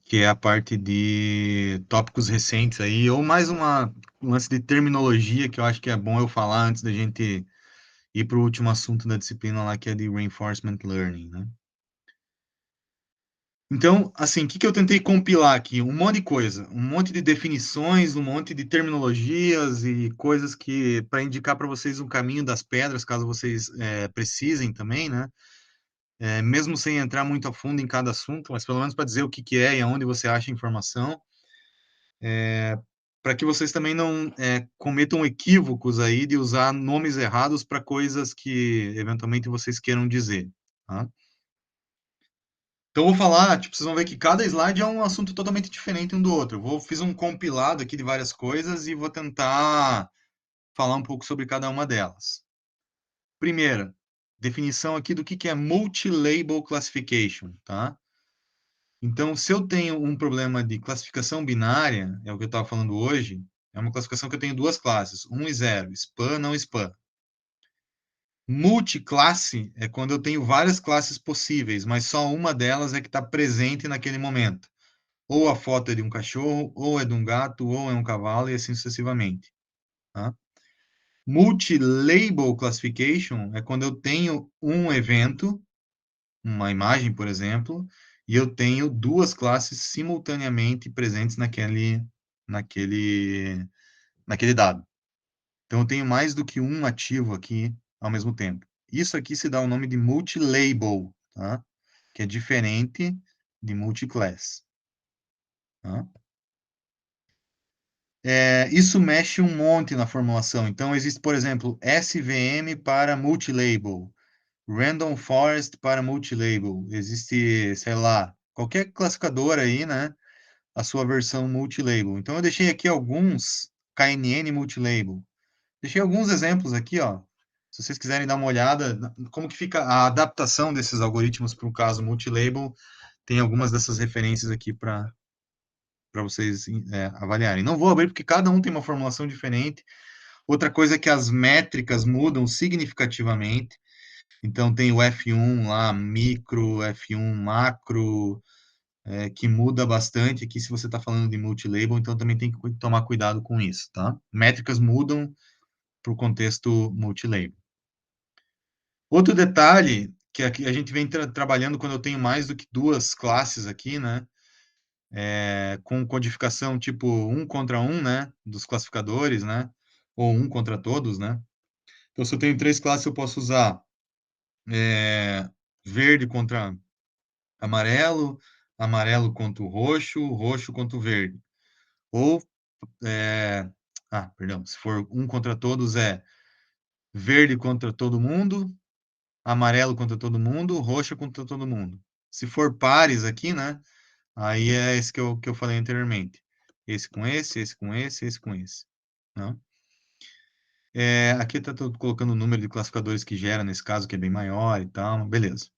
que é a parte de tópicos recentes aí, ou mais um lance de terminologia que eu acho que é bom eu falar antes da gente ir para o último assunto da disciplina lá, que é de Reinforcement Learning, né? Então, assim, o que eu tentei compilar aqui? Um monte de coisa, um monte de definições, um monte de terminologias e coisas que para indicar para vocês um caminho das pedras, caso vocês precisem também, né? Mesmo sem entrar muito a fundo em cada assunto, mas pelo menos para dizer o que é e aonde você acha a informação, para que vocês também não cometam equívocos aí de usar nomes errados para coisas que eventualmente vocês queiram dizer, tá? Então, eu vou falar, tipo, vocês vão ver que cada slide é um assunto totalmente diferente um do outro. Fiz um compilado aqui de várias coisas e vou tentar falar um pouco sobre cada uma delas. Primeira, definição aqui do que é Multi-Label Classification, tá? Então, se eu tenho um problema de classificação binária, é o que eu estava falando hoje, é uma classificação que eu tenho duas classes, 1 e 0, spam, não spam. Multiclasse é quando eu tenho várias classes possíveis, mas só uma delas é que está presente naquele momento. Ou a foto é de um cachorro, ou é de um gato, ou é um cavalo, e assim sucessivamente. Tá? Multi-label classification é quando eu tenho um evento, uma imagem, por exemplo, e eu tenho duas classes simultaneamente presentes naquele, naquele dado. Então, eu tenho mais do que um ativo aqui ao mesmo tempo. Isso aqui se dá o nome de multi-label, tá? Que é diferente de multi-class. Tá? Isso mexe um monte na formulação. Então, existe, por exemplo, SVM para multilabel, Random Forest para multilabel. Existe, sei lá, qualquer classificador aí, né? A sua versão multilabel. Então, eu deixei aqui alguns KNN multilabel. Deixei alguns exemplos aqui, ó. Se vocês quiserem dar uma olhada, como que fica a adaptação desses algoritmos para o caso multilabel, tem algumas dessas referências aqui para vocês avaliarem. Não vou abrir porque cada um tem uma formulação diferente. Outra coisa é que as métricas mudam significativamente. Então, tem o F1 lá, micro, F1 macro, que muda bastante aqui se você está falando de multilabel, então também tem que tomar cuidado com isso, tá? Métricas mudam para o contexto multilabel. Outro detalhe que aqui a gente vem trabalhando quando eu tenho mais do que duas classes aqui, né? Com codificação tipo um contra um, né? Dos classificadores, né? Ou um contra todos, né? Então, se eu tenho três classes, eu posso usar verde contra amarelo, amarelo contra o roxo, roxo contra o verde. Ou, perdão, se for um contra todos, é verde contra todo mundo, amarelo contra todo mundo, roxo contra todo mundo. Se for pares aqui, né? Aí é esse que eu falei anteriormente. Esse com esse, esse com esse, esse com esse. Né? Aqui está colocando o número de classificadores que gera nesse caso, que é bem maior e tal. Beleza.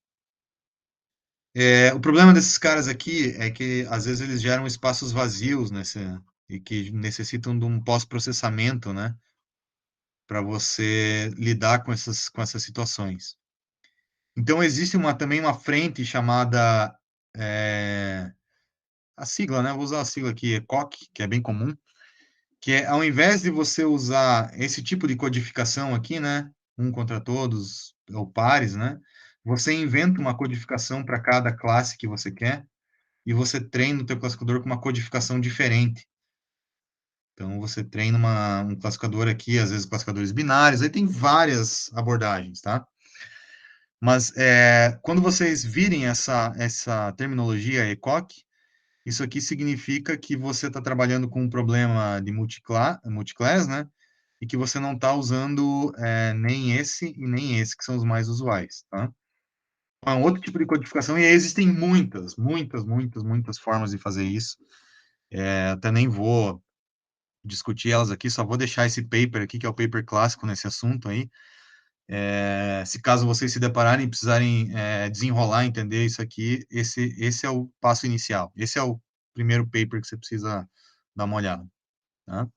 O problema desses caras aqui é que às vezes eles geram espaços vazios e que necessitam de um pós-processamento, né, para você lidar com essas situações. Então existe também uma frente chamada a sigla, né? Vou usar a sigla aqui, ECOC, que é bem comum, que é ao invés de você usar esse tipo de codificação aqui, né, um contra todos ou pares, né, você inventa uma codificação para cada classe que você quer e você treina o teu classificador com uma codificação diferente. Então, você treina um classificador aqui, às vezes classificadores binários, aí tem várias abordagens, tá? Mas quando vocês virem essa terminologia ECOC, isso aqui significa que você está trabalhando com um problema de multiclass, né? E que você não está usando nem esse e nem esse, que são os mais usuais, tá? É um outro tipo de codificação, e existem muitas, muitas, muitas, muitas formas de fazer isso. Até nem vou discutir elas aqui, só vou deixar esse paper aqui, que é o paper clássico nesse assunto aí. Se caso vocês se depararem e precisarem desenrolar, entender isso aqui, esse é o passo inicial. Esse é o primeiro paper que você precisa dar uma olhada. Tá?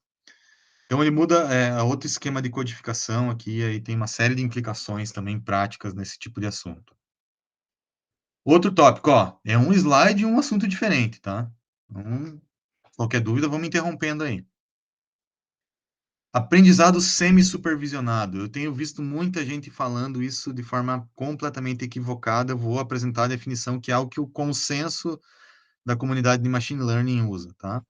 Então, ele muda outro esquema de codificação aqui, aí tem uma série de implicações também práticas nesse tipo de assunto. Outro tópico, ó, é um slide e um assunto diferente, tá? Então, qualquer dúvida, vamos interrompendo aí. Aprendizado semi-supervisionado. Eu tenho visto muita gente falando isso de forma completamente equivocada. Eu vou apresentar a definição, que é algo que o consenso da comunidade de machine learning usa, tá?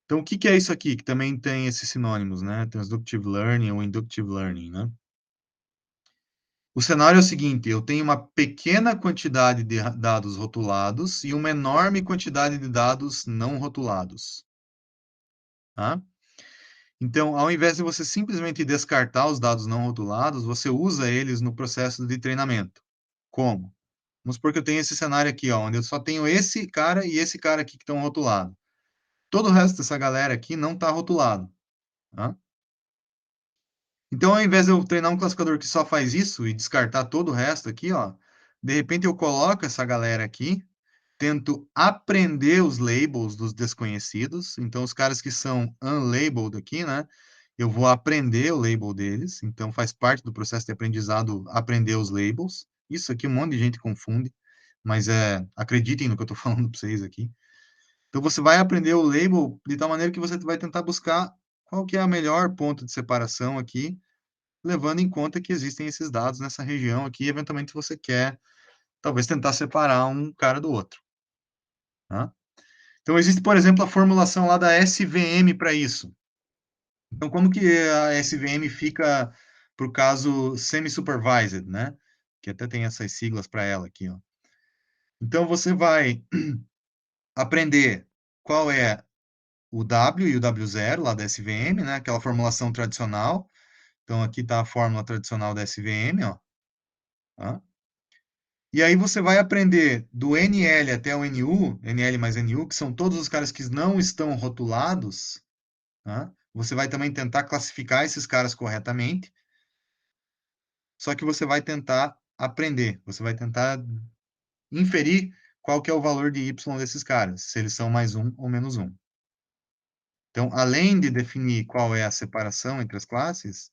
Então, o que que é isso aqui? Que também tem esses sinônimos, né? Transductive learning ou inductive learning, né? O cenário é o seguinte: eu tenho uma pequena quantidade de dados rotulados e uma enorme quantidade de dados não rotulados, tá? Então, ao invés de você simplesmente descartar os dados não rotulados, você usa eles no processo de treinamento. Como? Vamos supor que eu tenho esse cenário aqui, ó, onde eu só tenho esse cara e esse cara aqui que estão rotulados. Todo o resto dessa galera aqui não está rotulado, tá? Então, ao invés de eu treinar um classificador que só faz isso e descartar todo o resto aqui, ó, de repente eu coloco essa galera aqui, tento aprender os labels dos desconhecidos. Então, os caras que são unlabeled aqui, né? Eu vou aprender o label deles. Então, faz parte do processo de aprendizado aprender os labels. Isso aqui um monte de gente confunde, mas acreditem no que eu estou falando para vocês aqui. Então, você vai aprender o label de tal maneira que você vai tentar buscar qual que é o melhor ponto de separação aqui, levando em conta que existem esses dados nessa região aqui. Eventualmente, você quer, talvez, tentar separar um cara do outro, tá? Então, existe, por exemplo, a formulação lá da SVM para isso. Então, como que a SVM fica para o caso semi-supervised, né? Que até tem essas siglas para ela aqui, ó. Então, você vai aprender qual é o W e o W0 lá da SVM, né? Aquela formulação tradicional. Então, aqui está a fórmula tradicional da SVM, ó. Tá? E aí você vai aprender do NL até o NU, NL mais NU, que são todos os caras que não estão rotulados, tá? Você vai também tentar classificar esses caras corretamente, só que você vai tentar aprender, você vai tentar inferir qual que é o valor de Y desses caras, se eles são mais um ou menos um. Então, além de definir qual é a separação entre as classes,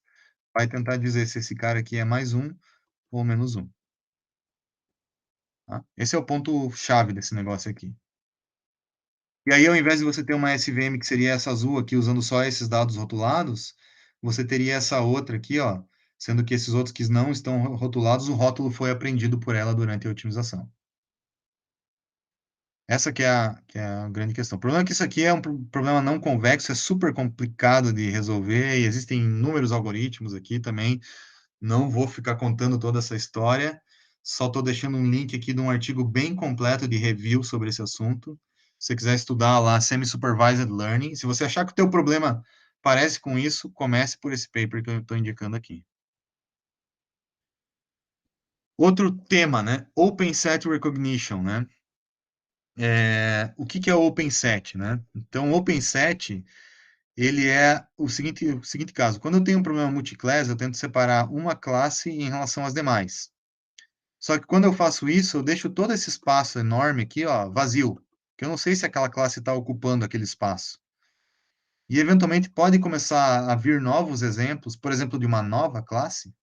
vai tentar dizer se esse cara aqui é mais um ou menos um. Tá? Esse é o ponto-chave desse negócio aqui. E aí, ao invés de você ter uma SVM que seria essa azul aqui, usando só esses dados rotulados, você teria essa outra aqui, ó, sendo que esses outros que não estão rotulados, o rótulo foi aprendido por ela durante a otimização. Essa que é a grande questão. O problema é que isso aqui é um problema não convexo, é super complicado de resolver, e existem inúmeros algoritmos aqui também. Não vou ficar contando toda essa história, só estou deixando um link aqui de um artigo bem completo de review sobre esse assunto. Se você quiser estudar lá Semi-Supervised Learning, se você achar que o teu problema parece com isso, comece por esse paper que eu estou indicando aqui. Outro tema, né? Open Set Recognition, né? O que é o Open Set, né? Então, o Open Set, ele é o seguinte caso. Quando eu tenho um problema multiclass, eu tento separar uma classe em relação às demais. Só que quando eu faço isso, eu deixo todo esse espaço enorme aqui, ó, vazio, que eu não sei se aquela classe está ocupando aquele espaço. E eventualmente pode começar a vir novos exemplos, por exemplo, de uma nova classe,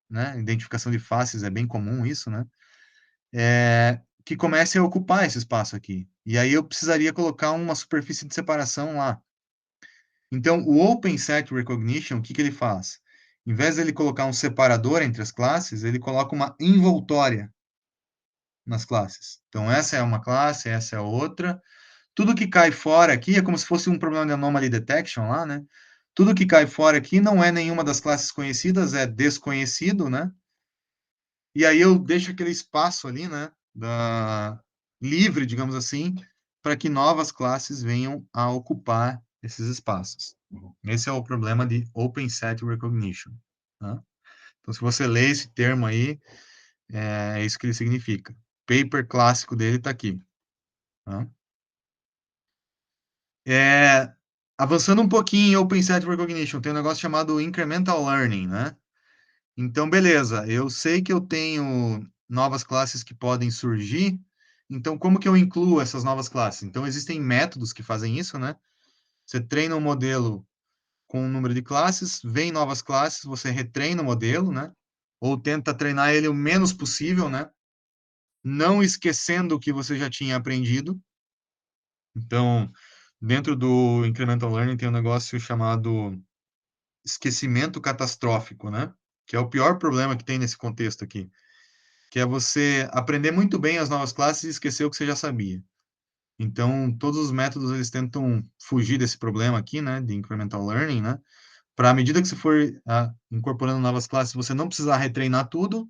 né? Identificação de faces é bem comum isso, né? Que comece a ocupar esse espaço aqui. E aí eu precisaria colocar uma superfície de separação lá. Então, o Open Set Recognition, o que que ele faz? Em vez de ele colocar um separador entre as classes, ele coloca uma envoltória nas classes. Então, essa é uma classe, essa é outra. Tudo que cai fora aqui é como se fosse um problema de anomaly detection lá, né? Tudo que cai fora aqui não é nenhuma das classes conhecidas, é desconhecido, né? E aí eu deixo aquele espaço ali, né? Livre, digamos assim, para que novas classes venham a ocupar esses espaços. Esse é o problema de Open Set Recognition. Tá? Então, se você lê esse termo aí, é isso que ele significa. O paper clássico dele está aqui. Tá? É, avançando um pouquinho em Open Set Recognition, tem um negócio chamado Incremental Learning, né? Então, beleza, eu sei que eu tenho novas classes que podem surgir, então como que eu incluo essas novas classes? Então, existem métodos que fazem isso, né? Você treina um modelo com um número de classes, vem novas classes, você retreina o modelo, né? Ou tenta treinar ele o menos possível, né? Não esquecendo o que você já tinha aprendido. Então, dentro do Incremental Learning tem um negócio chamado esquecimento catastrófico, né? Que é o pior problema que tem nesse contexto aqui, que é você aprender muito bem as novas classes e esquecer o que você já sabia. Então, todos os métodos eles tentam fugir desse problema aqui, né, de incremental learning, né? Para à medida que você for incorporando novas classes, você não precisar retreinar tudo,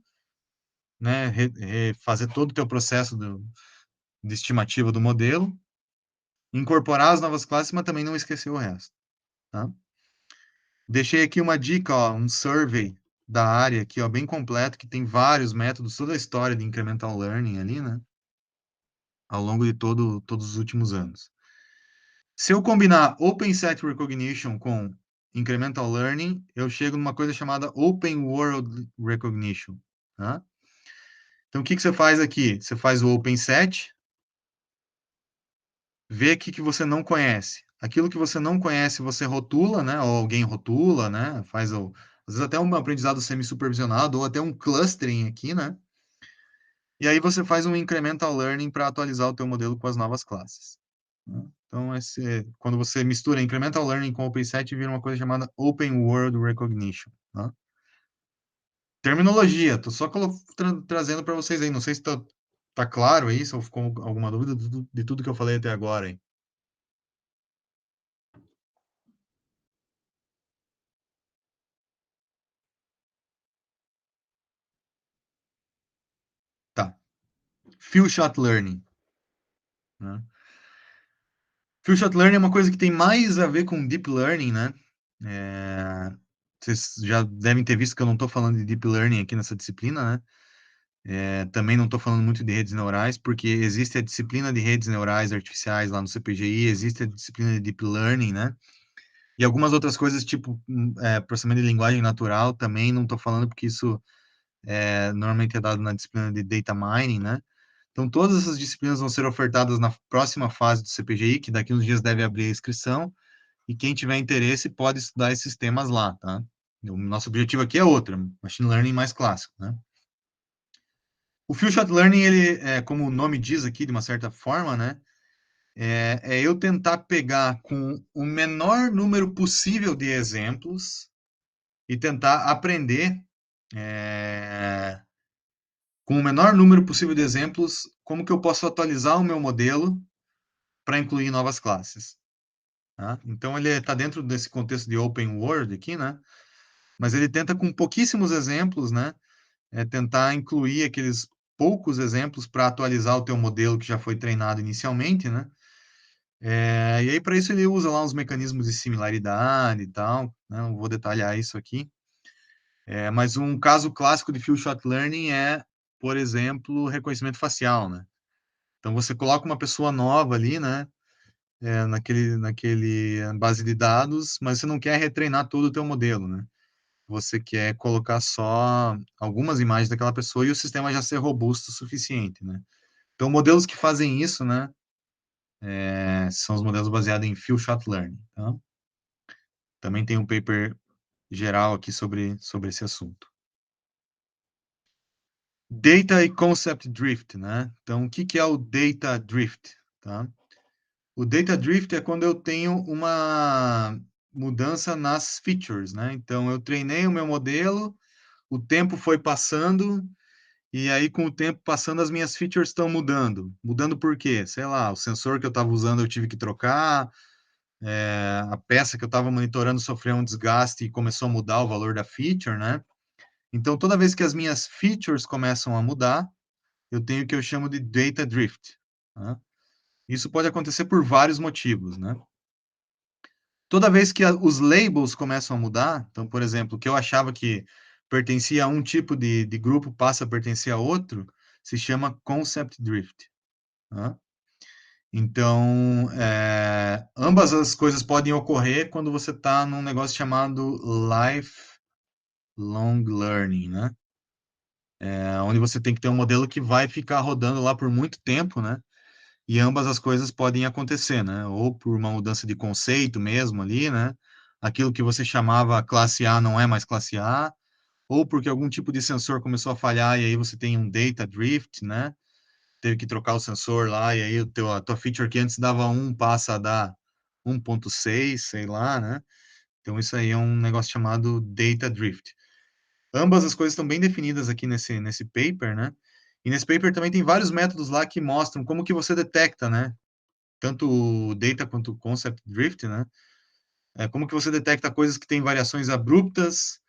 né, fazer todo o teu processo de estimativa do modelo, incorporar as novas classes, mas também não esquecer o resto, tá? Deixei aqui uma dica, ó, um survey da área aqui, ó, bem completo, que tem vários métodos, toda a história de incremental learning ali, né, ao longo de todos os últimos anos. Se eu combinar Open Set Recognition com Incremental Learning, eu chego numa coisa chamada Open World Recognition, tá? Então, o que que você faz aqui? Você faz o Open Set, vê o que que você não conhece. Aquilo que você não conhece, você rotula, né? Ou alguém rotula, né? Às vezes até um aprendizado semi-supervisionado, ou até um clustering aqui, né? E aí você faz um Incremental Learning para atualizar o teu modelo com as novas classes, né? Então, quando você mistura Incremental Learning com OpenSet, vira uma coisa chamada Open World Recognition, tá? Terminologia, tô só trazendo para vocês aí. Não sei se tá claro aí, se ficou alguma dúvida de tudo que eu falei até agora aí. Tá. Few Shot Learning, né? Few Shot Learning é uma coisa que tem mais a ver com Deep Learning, né? Vocês já devem ter visto que eu não estou falando de Deep Learning aqui nessa disciplina, né? Também não estou falando muito de redes neurais, porque existe a disciplina de redes neurais artificiais lá no CPGI, existe a disciplina de Deep Learning, né? E algumas outras coisas, tipo processamento de linguagem natural, também não estou falando porque isso normalmente é dado na disciplina de Data Mining, né? Então, todas essas disciplinas vão ser ofertadas na próxima fase do CPGI, que daqui uns dias deve abrir a inscrição, e quem tiver interesse pode estudar esses temas lá, tá? O nosso objetivo aqui é outro, Machine Learning mais clássico, né? O Few Shot Learning, ele, como o nome diz aqui, de uma certa forma, né? É eu tentar pegar com o menor número possível de exemplos e tentar aprender com o menor número possível de exemplos como que eu posso atualizar o meu modelo para incluir novas classes. Tá? Então, ele está dentro desse contexto de open world aqui, né? Mas ele tenta, com pouquíssimos exemplos, né? Tentar incluir aqueles poucos exemplos para atualizar o teu modelo que já foi treinado inicialmente, né? E aí, para isso, ele usa lá uns mecanismos de similaridade e tal, né? Não vou detalhar isso aqui. Mas um caso clássico de Few Shot Learning é, por exemplo, reconhecimento facial, né? Então, você coloca uma pessoa nova ali, né? Naquele base de dados, mas você não quer retreinar todo o teu modelo, né? Você quer colocar só algumas imagens daquela pessoa e o sistema já ser robusto o suficiente, né? Então, modelos que fazem isso, né? São os modelos baseados em Few Shot Learning, tá? Também tem um paper geral aqui sobre esse assunto. Data e Concept Drift, né? Então, o que que é o Data Drift, tá? O Data Drift é quando eu tenho uma mudança nas features, né? Então, eu treinei o meu modelo, o tempo foi passando, e aí, com o tempo passando, as minhas features estão mudando. Mudando por quê? Sei lá, o sensor que eu estava usando eu tive que trocar, a peça que eu estava monitorando sofreu um desgaste e começou a mudar o valor da feature, né? Então, toda vez que as minhas features começam a mudar, eu tenho o que eu chamo de data drift, né? Isso pode acontecer por vários motivos, né? Toda vez que os labels começam a mudar, então, por exemplo, o que eu achava que pertencia a um tipo de grupo passa a pertencer a outro, se chama concept drift, né? Então, ambas as coisas podem ocorrer quando você está num negócio chamado lifelong learning, né? Onde você tem que ter um modelo que vai ficar rodando lá por muito tempo, né? E ambas as coisas podem acontecer, né? Ou por uma mudança de conceito mesmo ali, né? Aquilo que você chamava classe A não é mais classe A, ou porque algum tipo de sensor começou a falhar e aí você tem um data drift, né? teve que trocar o sensor lá, e aí a tua feature que antes dava 1 passa a dar 1.6, sei lá, né? Então isso aí é um negócio chamado Data Drift. Ambas as coisas estão bem definidas aqui nesse paper, né? E nesse paper também tem vários métodos lá que mostram como que você detecta, né? Tanto o Data quanto o Concept Drift, né? Como que você detecta coisas que têm variações abruptas,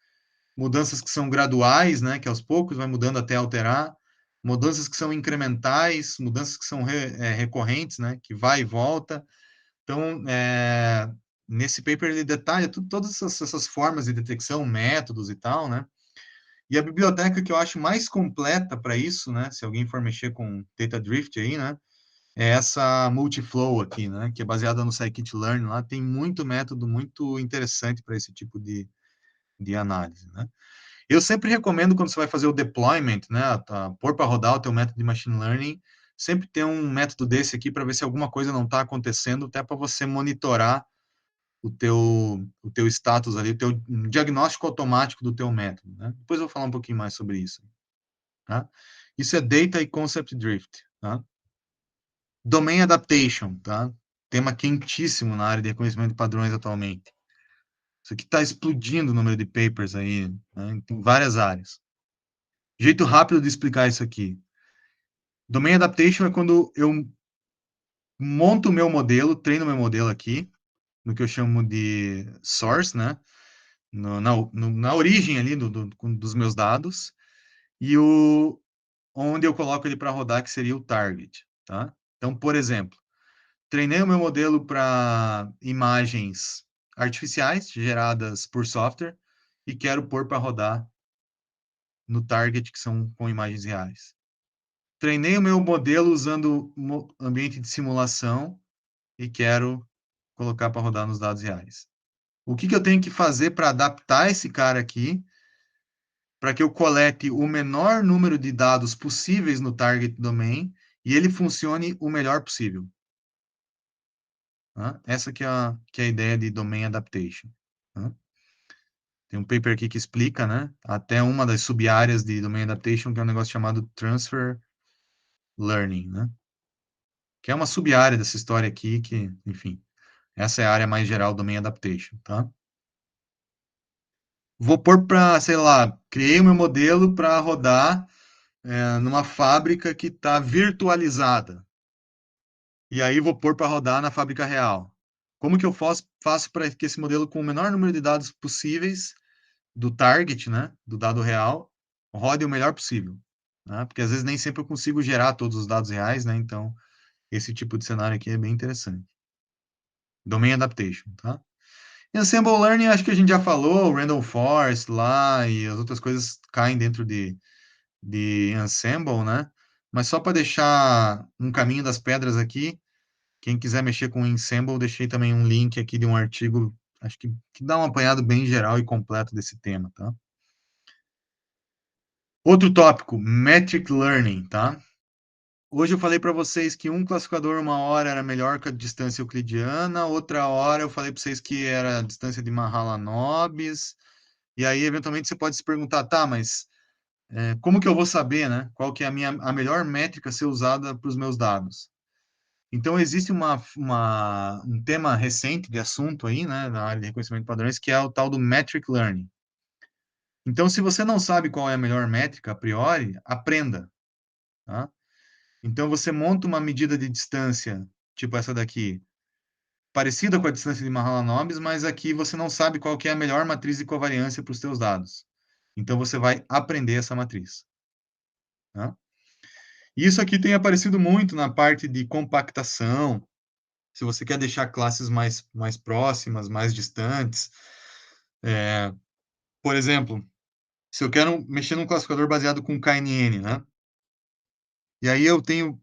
mudanças que são graduais, né? Que aos poucos vai mudando até alterar, mudanças que são incrementais, mudanças que são recorrentes, né? Que vai e volta. Então, nesse paper ele detalha todas essas formas de detecção, métodos e tal, né? E a biblioteca que eu acho mais completa para isso, né? Se alguém for mexer com Data Drift aí, né? É essa Multiflow aqui, né? Que é baseada no Scikit-learn. Lá tem muito método muito interessante para esse tipo de análise, né? Eu sempre recomendo quando você vai fazer o deployment, né? Pôr para rodar o teu método de machine learning, sempre ter um método desse aqui para ver se alguma coisa não está acontecendo, até para você monitorar o teu status ali, o teu diagnóstico automático do teu método, né? Depois eu vou falar um pouquinho mais sobre isso, tá? Isso é Data e Concept Drift, tá? Domain Adaptation, tá? Tema quentíssimo na área de reconhecimento de padrões atualmente. Isso aqui está explodindo o número de papers aí, né? Em várias áreas. Jeito rápido de explicar isso aqui. Domain Adaptation é quando eu monto o meu modelo, treino o meu modelo aqui, no que eu chamo de source, né? Na origem ali dos meus dados, e onde eu coloco ele para rodar, que seria o target, tá? Então, por exemplo, treinei o meu modelo para imagens artificiais geradas por software e quero pôr para rodar no target, que são com imagens reais. Treinei o meu modelo usando ambiente de simulação e quero colocar para rodar nos dados reais. O que eu tenho que fazer para adaptar esse cara aqui para que eu colete o menor número de dados possíveis no target domain e ele funcione o melhor possível? Tá? Essa que é a ideia de domain adaptation. Tá? Tem um paper aqui que explica, né? Até uma das sub-áreas de domain adaptation, que é um negócio chamado transfer learning, né? Que é uma sub-área dessa história aqui, que, enfim, essa é a área mais geral do domain adaptation, tá? Vou pôr para, sei lá, criei o meu modelo para rodar numa fábrica que está virtualizada. E aí vou pôr para rodar na fábrica real. Como que eu faço para que esse modelo, com o menor número de dados possíveis do target, né, do dado real, rode o melhor possível, né? Porque às vezes nem sempre eu consigo gerar todos os dados reais, né? Então, esse tipo de cenário aqui é bem interessante. Domain Adaptation, tá? E Ensemble Learning, acho que a gente já falou, Random Forest lá e as outras coisas caem dentro de Ensemble, né? Mas só para deixar um caminho das pedras aqui, quem quiser mexer com Ensemble, deixei também um link aqui de um artigo, acho que dá um apanhado bem geral e completo desse tema, tá? Outro tópico, Metric Learning, tá? Hoje eu falei para vocês que um classificador uma hora era melhor que a distância euclidiana, outra hora eu falei para vocês que era a distância de Mahalanobis, e aí eventualmente você pode se perguntar, tá, mas como que eu vou saber, né? Qual que é a melhor métrica a ser usada para os meus dados? Então, existe um tema recente de assunto aí, né, na área de reconhecimento de padrões, que é o tal do Metric Learning. Então, se você não sabe qual é a melhor métrica a priori, aprenda, tá? Então, você monta uma medida de distância, tipo essa daqui, parecida com a distância de Mahalanobis, mas aqui você não sabe qual que é a melhor matriz de covariância para os seus dados. Então, você vai aprender essa matriz, tá? E isso aqui tem aparecido muito na parte de compactação, se você quer deixar classes mais próximas, mais distantes. Por exemplo, se eu quero mexer num classificador baseado com KNN, né? E aí eu tenho,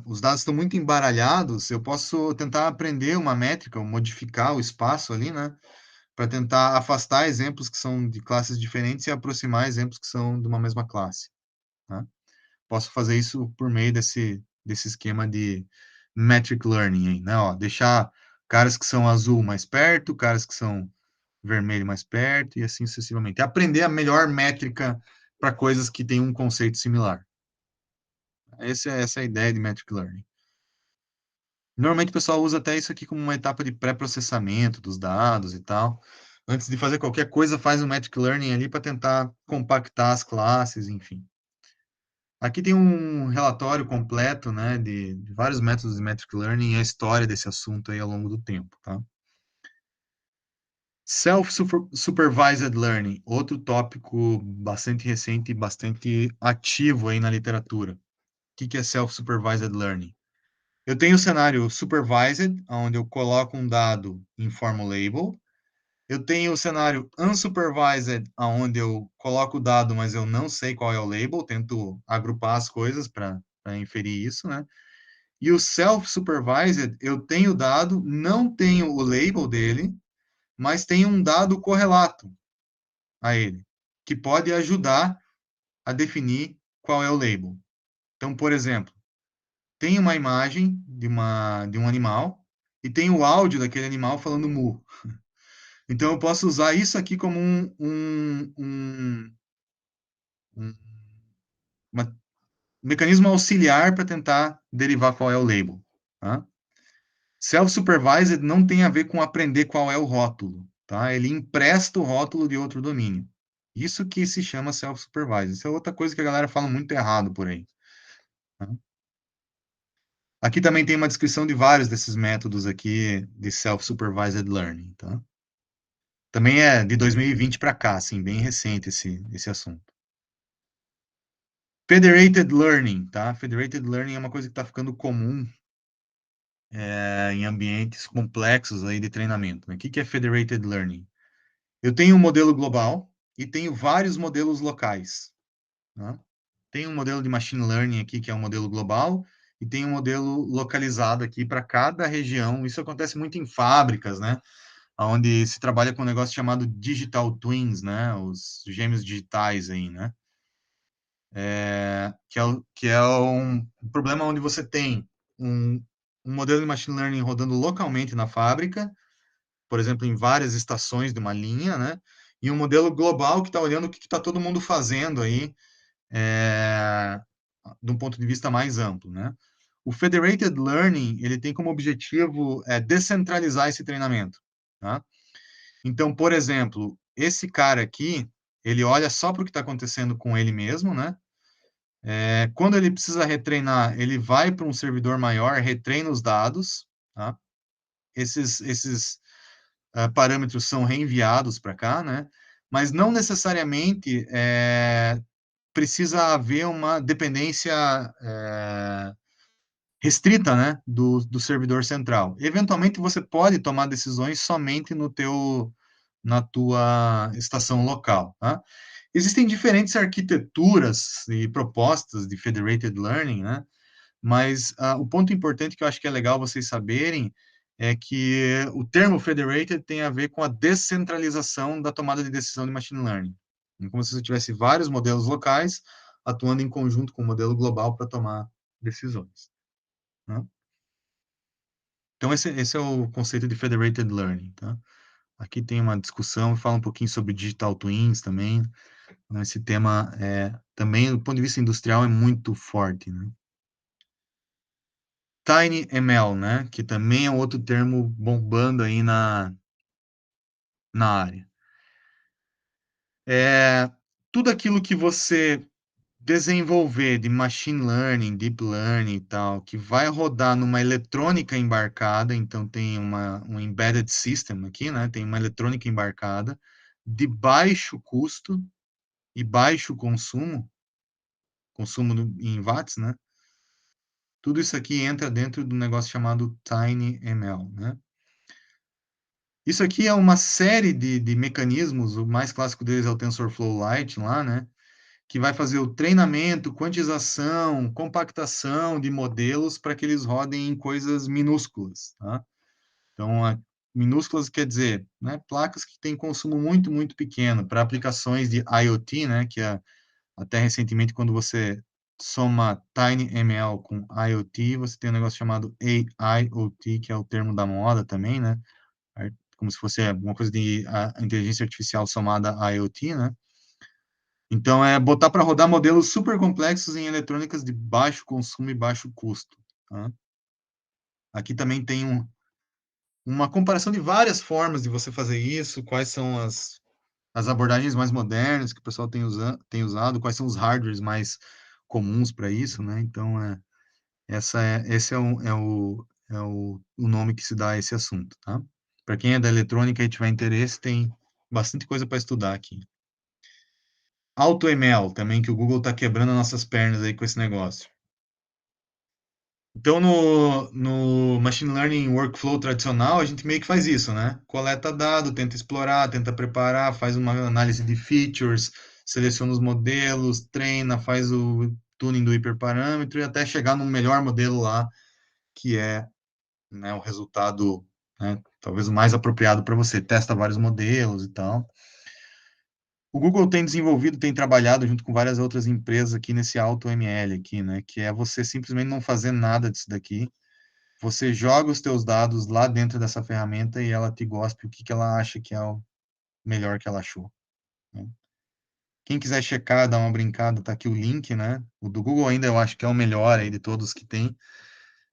os dados estão muito embaralhados, eu posso tentar aprender uma métrica, ou modificar o espaço ali, né? Para tentar afastar exemplos que são de classes diferentes e aproximar exemplos que são de uma mesma classe, tá? Posso fazer isso por meio desse esquema de metric learning aí, né? Ó, deixar caras que são azul mais perto, caras que são vermelho mais perto e assim sucessivamente. Aprender a melhor métrica para coisas que têm um conceito similar. Essa é a ideia de Metric Learning. Normalmente o pessoal usa até isso aqui como uma etapa de pré-processamento dos dados e tal. Antes de fazer qualquer coisa, faz o Metric Learning ali para tentar compactar as classes, enfim. Aqui tem um relatório completo, né, de vários métodos de Metric Learning e a história desse assunto aí ao longo do tempo, tá? Self-supervised learning, outro tópico bastante recente e bastante ativo aí na literatura. O que é self-supervised learning? Eu tenho o cenário supervised, onde eu coloco um dado em forma label. Eu tenho o cenário unsupervised, onde eu coloco o dado, mas eu não sei qual é o label, tento agrupar as coisas para inferir isso, né? E o self-supervised, eu tenho o dado, não tenho o label dele, mas tenho um dado correlato a ele, que pode ajudar a definir qual é o label. Então, por exemplo, tem uma imagem de um animal e tem o áudio daquele animal falando mu. Então, eu posso usar isso aqui como um uma- mecanismo auxiliar para tentar derivar qual é o label. Tá? Self-supervised não tem a ver com aprender qual é o rótulo. Tá? Ele empresta o rótulo de outro domínio. Isso que se chama self-supervised. Isso é outra coisa que a galera fala muito errado por aí. Tá? Aqui também tem uma descrição de vários desses métodos aqui de self-supervised learning, tá? Também é de 2020 para cá, assim, bem recente esse assunto. Federated Learning, tá? Federated Learning é uma coisa que está ficando comum em ambientes complexos aí de treinamento, né? O que é Federated Learning? Eu tenho um modelo global e tenho vários modelos locais, tá? Tem um modelo de machine learning aqui que é um modelo global e tem um modelo localizado aqui para cada região. Isso acontece muito em fábricas, né? Onde se trabalha com um negócio chamado digital twins, né? Os gêmeos digitais aí, né? Que é um problema onde você tem um, um modelo de machine learning rodando localmente na fábrica, por exemplo, em várias estações de uma linha, né? E um modelo global que está olhando o que está todo mundo fazendo aí, é, de um ponto de vista mais amplo, né? O Federated Learning, ele tem como objetivo descentralizar esse treinamento, tá? Então, por exemplo, esse cara aqui, ele olha só para o que está acontecendo com ele mesmo, né? Quando ele precisa retreinar, ele vai para um servidor maior, retreina os dados, tá? Esses parâmetros são reenviados para cá, né? Mas não necessariamente precisa haver uma dependência restrita, né, do servidor central. Eventualmente, você pode tomar decisões somente na tua estação local, tá? Existem diferentes arquiteturas e propostas de federated learning, né? Mas o ponto importante que eu acho que é legal vocês saberem é que o termo federated tem a ver com a descentralização da tomada de decisão de machine learning. É como se você tivesse vários modelos locais atuando em conjunto com o modelo global para tomar decisões, né? Então, esse é o conceito de federated learning, tá? Aqui tem uma discussão, fala um pouquinho sobre digital twins também. Esse tema, também, do ponto de vista industrial, é muito forte, né? TinyML, né? Que também é um outro termo bombando aí na área. Tudo aquilo que você desenvolver de machine learning, deep learning e tal, que vai rodar numa eletrônica embarcada, então tem um embedded system aqui, né? Tem uma eletrônica embarcada de baixo custo e baixo consumo em watts, né? Tudo isso aqui entra dentro do negócio chamado TinyML, né? Isso aqui é uma série de mecanismos, o mais clássico deles é o TensorFlow Lite lá, né? Que vai fazer o treinamento, quantização, compactação de modelos para que eles rodem em coisas minúsculas, tá? Então, minúsculas quer dizer, né, placas que têm consumo muito, muito pequeno para aplicações de IoT, né, que até recentemente, quando você soma TinyML com IoT, você tem um negócio chamado AIoT, que é o termo da moda também, né? Como se fosse alguma coisa de inteligência artificial somada a IoT, né? Então, é botar para rodar modelos super complexos em eletrônicas de baixo consumo e baixo custo, tá? Aqui também tem uma comparação de várias formas de você fazer isso, quais são as abordagens mais modernas que o pessoal tem usado, quais são os hardwares mais comuns para isso, né? Então, esse é o nome que se dá a esse assunto, tá? Para quem é da eletrônica e tiver interesse, tem bastante coisa para estudar aqui. AutoML também, que o Google está quebrando nossas pernas aí com esse negócio. Então, no Machine Learning Workflow tradicional, a gente meio que faz isso, né? Coleta dado, tenta explorar, tenta preparar, faz uma análise de features, seleciona os modelos, treina, faz o tuning do hiperparâmetro e até chegar no melhor modelo lá, que é, né, o resultado, né, talvez o mais apropriado para você. Testa vários modelos e tal. O Google tem desenvolvido, tem trabalhado junto com várias outras empresas aqui nesse AutoML aqui, né? Que é você simplesmente não fazer nada disso daqui. Você joga os teus dados lá dentro dessa ferramenta e ela te gospe o que que ela acha que é o melhor que ela achou, né? Quem quiser checar, dar uma brincada, tá aqui o link, né? O do Google ainda eu acho que é o melhor aí de todos que tem.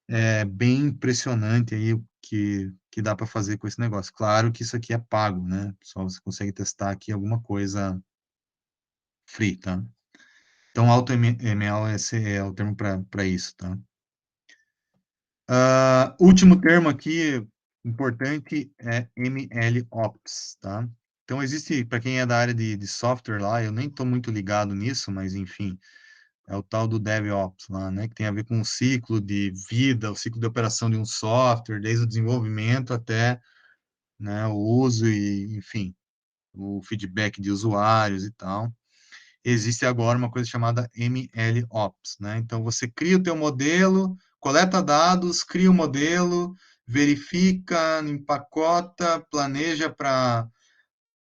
É bem impressionante aí o que dá para fazer com esse negócio. Claro que isso aqui é pago, né? Só você consegue testar aqui alguma coisa free, tá? Então, AutoML é o termo para isso, tá? Último termo aqui, importante, é MLOps, tá? Então, existe, para quem é da área de software lá, eu nem estou muito ligado nisso, mas, enfim, é o tal do DevOps lá, né? Que tem a ver com o ciclo de vida, o ciclo de operação de um software, desde o desenvolvimento até, né, o uso e, enfim, o feedback de usuários e tal. Existe agora uma coisa chamada MLOps, né? Então você cria o teu modelo, coleta dados, cria o modelo, verifica, empacota, planeja para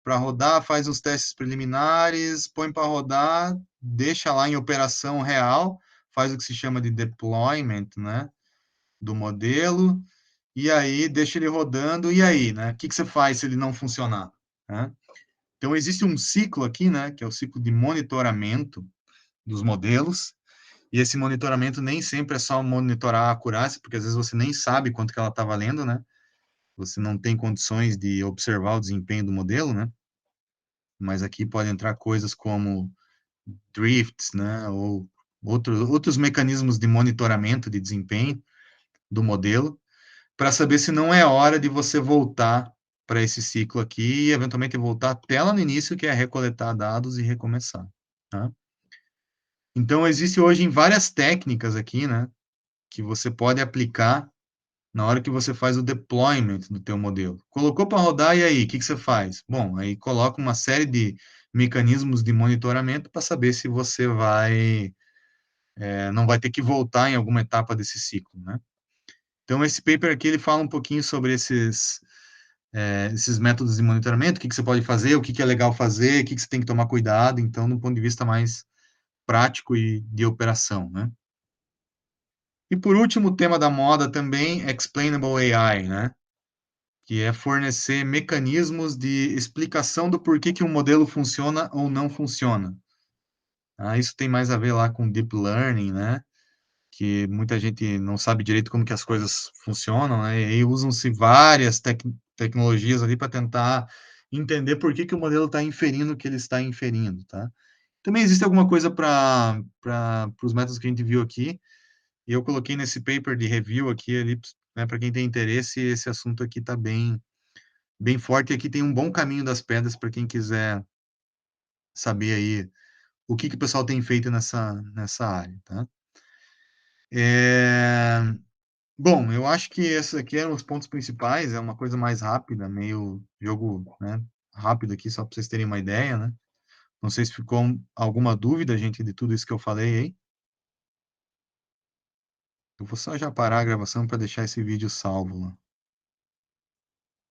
rodar, faz os testes preliminares, põe para rodar, deixa lá em operação real, faz o que se chama de deployment, né, do modelo, e aí deixa ele rodando, e aí, né? O que que você faz se ele não funcionar, né? Então existe um ciclo aqui, né, que é o ciclo de monitoramento dos modelos, e esse monitoramento nem sempre é só monitorar a acurácia, porque às vezes você nem sabe quanto que ela está valendo, né? Você não tem condições de observar o desempenho do modelo, né? Mas aqui pode entrar coisas como drifts, né? Ou outros mecanismos de monitoramento de desempenho do modelo, para saber se não é hora de você voltar para esse ciclo aqui e eventualmente voltar até lá no início, que é recoletar dados e recomeçar, tá? Então, existe hoje em várias técnicas aqui, né, que você pode aplicar na hora que você faz o deployment do teu modelo. Colocou para rodar, e aí, o que que você faz? Bom, aí coloca uma série de mecanismos de monitoramento para saber se você não vai ter que voltar em alguma etapa desse ciclo, né? Então, esse paper aqui, ele fala um pouquinho sobre esses métodos de monitoramento, o que que você pode fazer, o que que é legal fazer, o que que você tem que tomar cuidado, então, do ponto de vista mais prático e de operação, né? E por último, o tema da moda também, Explainable AI, né? Que é fornecer mecanismos de explicação do porquê que um modelo funciona ou não funciona. Isso tem mais a ver lá com deep learning, né? Que muita gente não sabe direito como que as coisas funcionam, né? E aí usam-se várias tecnologias ali para tentar entender por que que o modelo está inferindo o que ele está inferindo, tá? Também existe alguma coisa para os métodos que a gente viu aqui, e eu coloquei nesse paper de review aqui, ali, né, para quem tem interesse, esse assunto aqui está bem forte, e aqui tem um bom caminho das pedras para quem quiser saber aí o que que o pessoal tem feito nessa área, tá? É, Bom, eu acho que esses aqui eram os pontos principais, é uma coisa mais rápida, meio jogo, né, rápido aqui, só para vocês terem uma ideia, né? Não sei se ficou alguma dúvida, gente, de tudo isso que eu falei aí. Eu vou só já parar a gravação para deixar esse vídeo salvo lá.